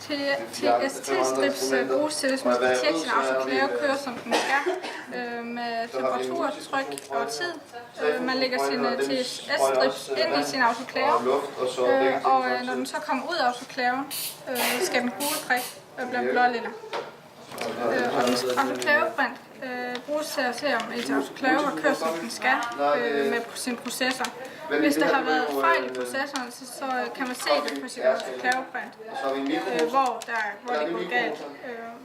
TST-strips bruges til, hvis man skal tjekke sin autoklave kører, som den skal, med temperatur, tryk og tid. Man lægger sine TST-strips ind i sin autoklave, og når den så kommer ud af autoklaven, skal den gule prik blive blålilla. Og den autoklavebrint bruges til at se, om ens autoklave har kørt, som den skal, med sin processor. Hvis der har været fejl i processoren, så kan man se det på sit autoklavebrint, hvor det går galt.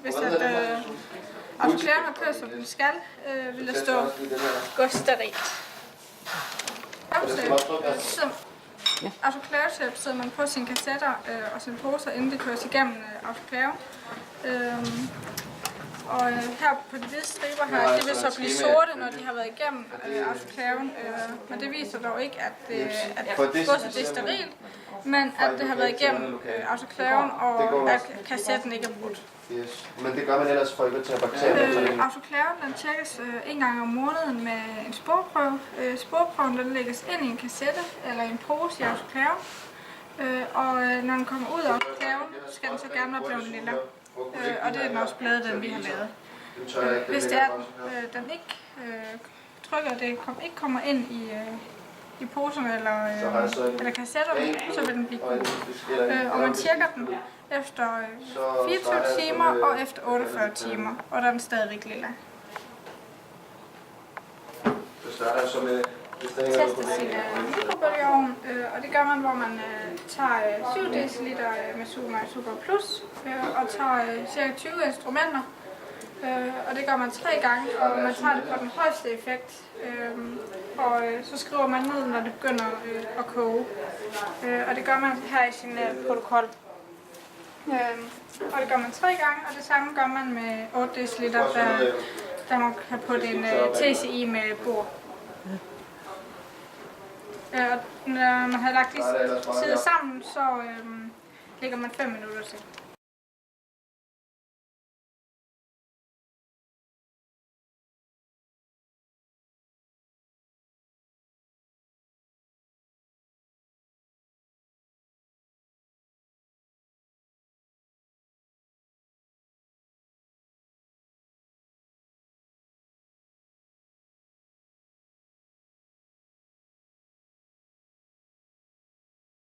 Hvis autoklaven har kørt, som den skal, vil der stå gå sterilt. Autoklavesæb sidder man på sine kassetter og sine poser, inden det køres igennem autoklaven. Og her på de hvide striber her, det vil så blive sorte, når de har været igennem autoklaven. Men det viser dog ikke, at godset er sterilt, men at det har været igennem autoklaven, og at kassetten ikke er brudt. Yes. Men det gør man ellers for ikke at tage bakterier? Autoklaven den tjekkes en gang om måneden med en sporprøve. Sporprøven den lægges ind i en kassette eller en pose i autoklaven. Og når den kommer ud af autoklaven, skal den så gerne være blevet lilla. Og det er den også blevet, den vi har lavet. Hvis det er, den ikke trykker, det ikke kommer ind i poserne eller kassetterne, så vil den blive gul. Og man tjekker den efter 24 timer og efter 48 timer, og der er den stadigvæk lilla. Tester sin mikrobølgeovn, og det gør man, hvor man tager 7 dl med Super Plus og tager ca. 20 instrumenter. Og det gør man 3 gange, og man tager det på den højeste effekt. Og så skriver man ned, når det begynder at koge. Og det gør man her i sin protokol. Og det gør man 3 gange, og det samme gør man med 8 dl, der man kan putte en TCI med bord. Og når man har lagt de sider sammen, så lægger man 5 minutter til.